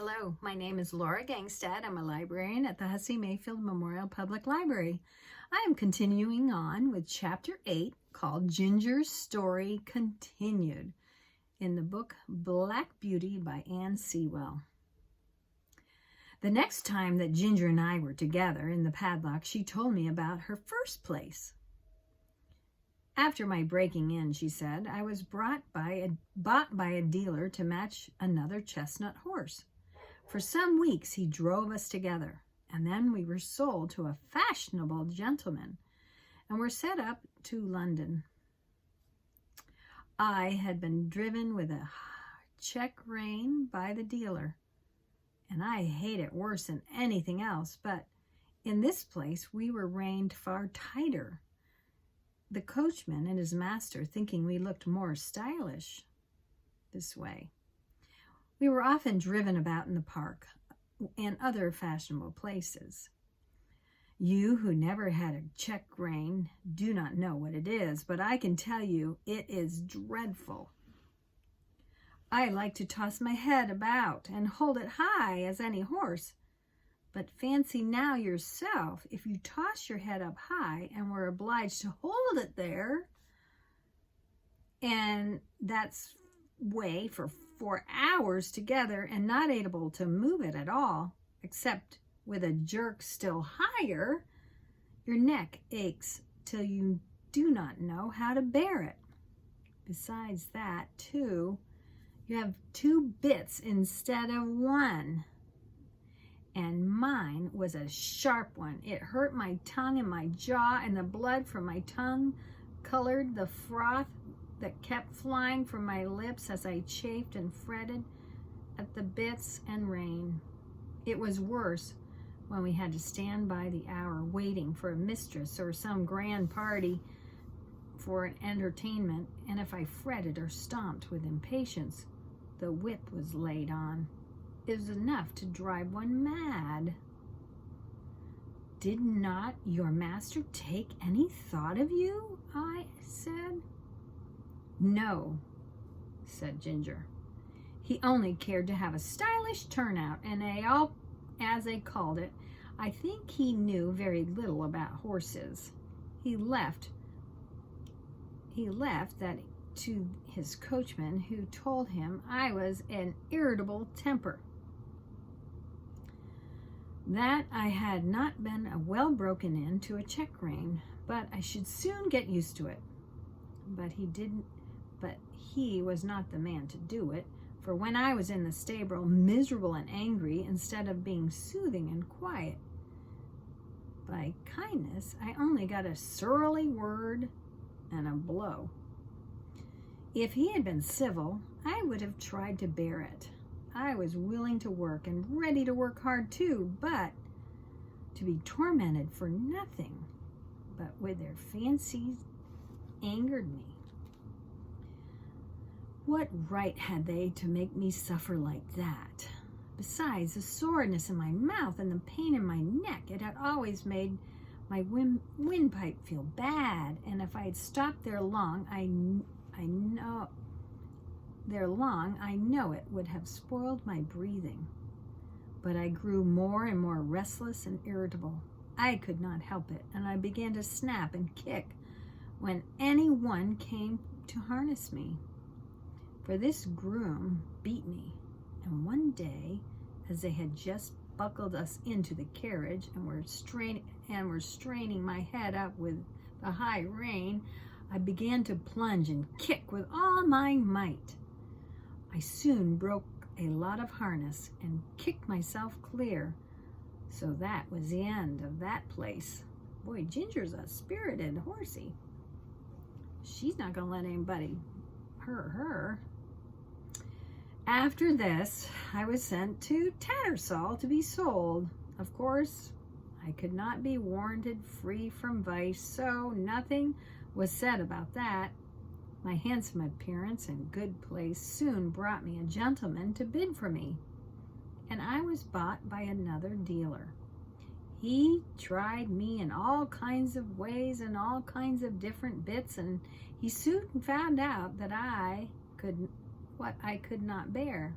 Hello, my name is Laura Gangstad. I'm a librarian at the Hussey-Mayfield Memorial Public Library. I am continuing on with Chapter 8 called Ginger's Story Continued in the book Black Beauty by Anne Sewell. The next time that Ginger and I were together in the padlock, she told me about her first place. After my breaking in, she said, I was bought by a dealer to match another chestnut horse. For some weeks, he drove us together, and then we were sold to a fashionable gentleman and were set up to London. I had been driven with a check rein by the dealer, and I hate it worse than anything else, but in this place, we were reined far tighter. The coachman and his master thinking we looked more stylish this way. We were often driven about in the park and other fashionable places. You who never had a check rein do not know what it is, but I can tell you it is dreadful. I like to toss my head about and hold it high as any horse. But fancy now yourself, if you toss your head up high and were obliged to hold it there, and that's way for 4 hours together and not able to move it at all, except with a jerk still higher, your neck aches till you do not know how to bear it. Besides that, too, you have 2 bits instead of 1. And mine was a sharp one. It hurt my tongue and my jaw, and the blood from my tongue colored the froth that kept flying from my lips as I chafed and fretted at the bits and rein. It was worse when we had to stand by the hour waiting for a mistress or some grand party for an entertainment, and if I fretted or stomped with impatience, the whip was laid on. It was enough to drive one mad. Did not your master take any thought of you? I said. No, said Ginger. He only cared to have a stylish turnout, and as they called it, I think he knew very little about horses. He left that to his coachman, who told him I was an irritable temper, that I had not been well broken in to a check rein, but I should soon get used to it. But he was not the man to do it, for when I was in the stable, miserable and angry, instead of being soothing and quiet, by kindness, I only got a surly word and a blow. If he had been civil, I would have tried to bear it. I was willing to work and ready to work hard too, but to be tormented for nothing but with their fancies angered me. What right had they to make me suffer like that? Besides, the soreness in my mouth and the pain in my neck, it had always made my windpipe feel bad, and if I had stopped there long, I know it would have spoiled my breathing. But I grew more and more restless and irritable. I could not help it, and I began to snap and kick when any one came to harness me. For this groom beat me, and one day, as they had just buckled us into the carriage and were straining my head up with the high rein, I began to plunge and kick with all my might. I soon broke a lot of harness and kicked myself clear. So that was the end of that place. Boy, Ginger's a spirited horsey. She's not going to let anybody hurt her. After this, I was sent to Tattersall to be sold. Of course, I could not be warranted free from vice, so nothing was said about that. My handsome appearance and good place soon brought me a gentleman to bid for me, and I was bought by another dealer. He tried me in all kinds of ways and all kinds of different bits, and he soon found out that what I could not bear.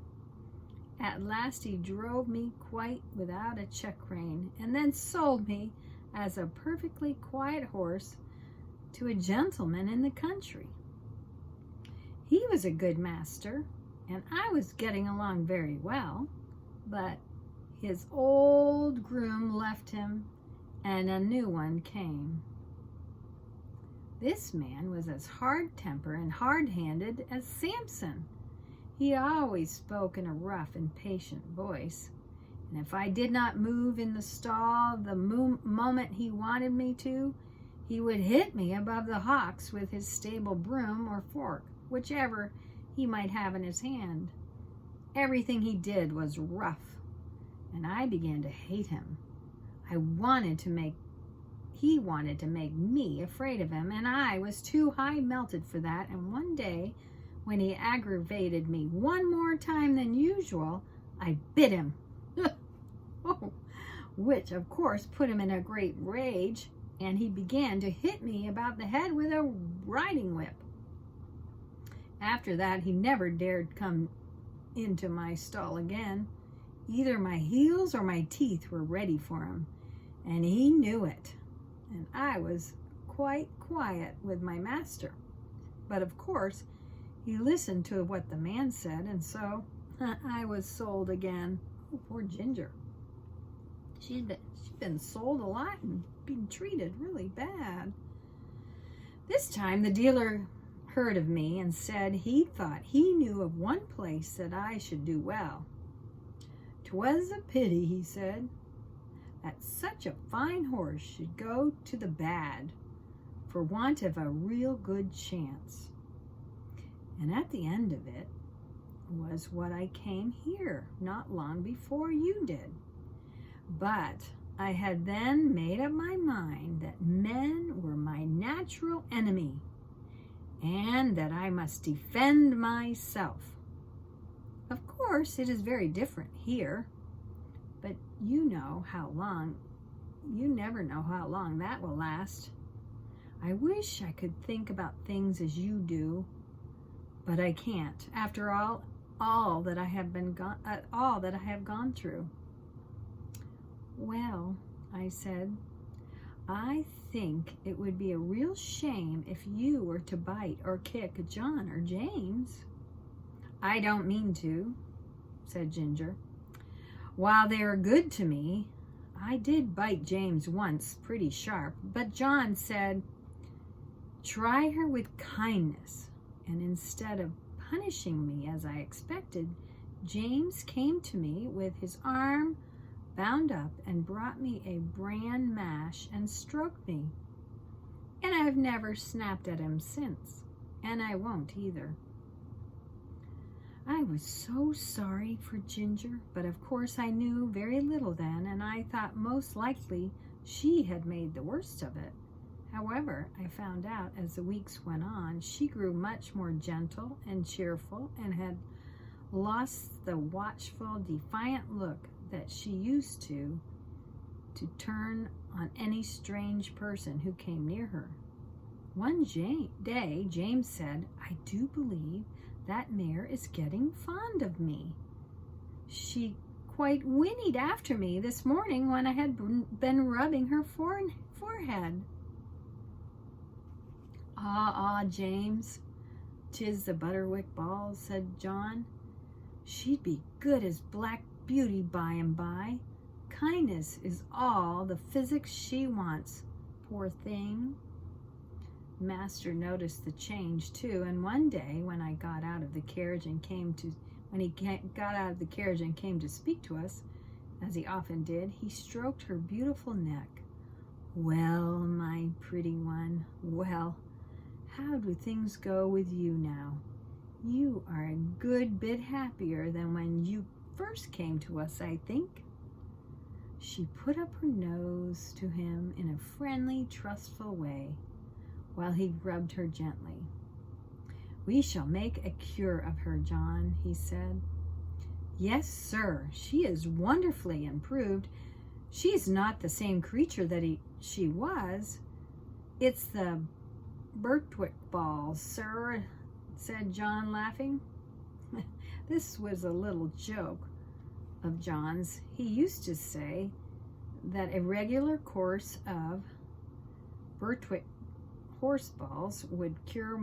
At last he drove me quite without a check rein, and then sold me as a perfectly quiet horse to a gentleman in the country. He was a good master, and I was getting along very well, but his old groom left him, and a new one came. This man was as hard-tempered and hard-handed as Samson. He always spoke in a rough, impatient voice, and if I did not move in the stall the moment he wanted me to, he would hit me above the hocks with his stable broom or fork, whichever he might have in his hand. Everything he did was rough, and I began to hate him. He wanted to make me afraid of him, and I was too high-melted for that, and one day, when he aggravated me one more time than usual, I bit him, which of course put him in a great rage, and he began to hit me about the head with a riding whip. After that, he never dared come into my stall again. Either my heels or my teeth were ready for him, and he knew it, and I was quite quiet with my master. But of course, he listened to what the man said, and so I was sold again. Oh, poor Ginger. She's been sold a lot and been treated really bad. This time the dealer heard of me and said he thought he knew of one place that I should do well. 'Twas a pity, he said, that such a fine horse should go to the bad for want of a real good chance. And at the end of it was what I came here not long before you did. But I had then made up my mind that men were my natural enemy, and that I must defend myself. Of course, it is very different here, but you never know how long that will last. I wish I could think about things as you do, but I can't. After all that I have gone through. Well, I said, I think it would be a real shame if you were to bite or kick John or James. I don't mean to, said Ginger. While they are good to me, I did bite James once pretty sharp, but John said, try her with kindness. And instead of punishing me as I expected, James came to me with his arm bound up and brought me a bran mash and stroked me. And I have never snapped at him since, and I won't either. I was so sorry for Ginger, but of course I knew very little then, and I thought most likely she had made the worst of it. However, I found out as the weeks went on, she grew much more gentle and cheerful and had lost the watchful, defiant look that she used to turn on any strange person who came near her. One day, James said, I do believe that mare is getting fond of me. She quite whinnied after me this morning when I had been rubbing her forehead. Ah, James, 'tis the Butterwick balls, said John. She'd be good as Black Beauty by and by. Kindness is all the physic she wants, poor thing. Master noticed the change too, and one day when he got out of the carriage and came to speak to us, as he often did, he stroked her beautiful neck. Well, my pretty one, well, how do things go with you now? You are a good bit happier than when you first came to us, I think. She put up her nose to him in a friendly, trustful way, while he rubbed her gently. We shall make a cure of her, John, he said. Yes, sir, she is wonderfully improved. She's not the same creature that she was. It's the Birtwick balls, sir, said John, laughing. This was a little joke, of John's, he used to say that a regular course of Birtwick horse balls would cure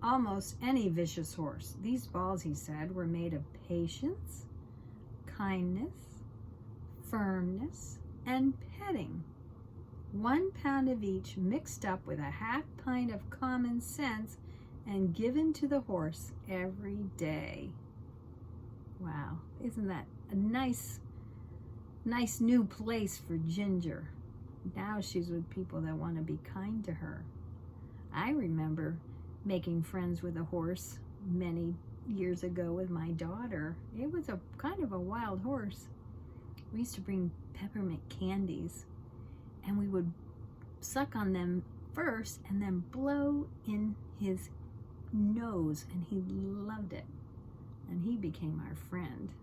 almost any vicious horse. These balls, he said, were made of patience, kindness, firmness, and petting. 1 pound of each mixed up with a half pint of common sense and given to the horse every day. Wow, isn't that a nice new place for Ginger? Now she's with people that want to be kind to her. I remember making friends with a horse many years ago with my daughter. It was a kind of a wild horse. We used to bring peppermint candies, and we would suck on them first and then blow in his nose, and he loved it, and he became our friend.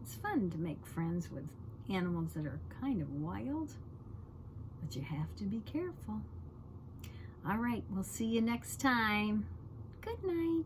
It's fun to make friends with animals that are kind of wild, but you have to be careful. All right, we'll see you next time. Good night.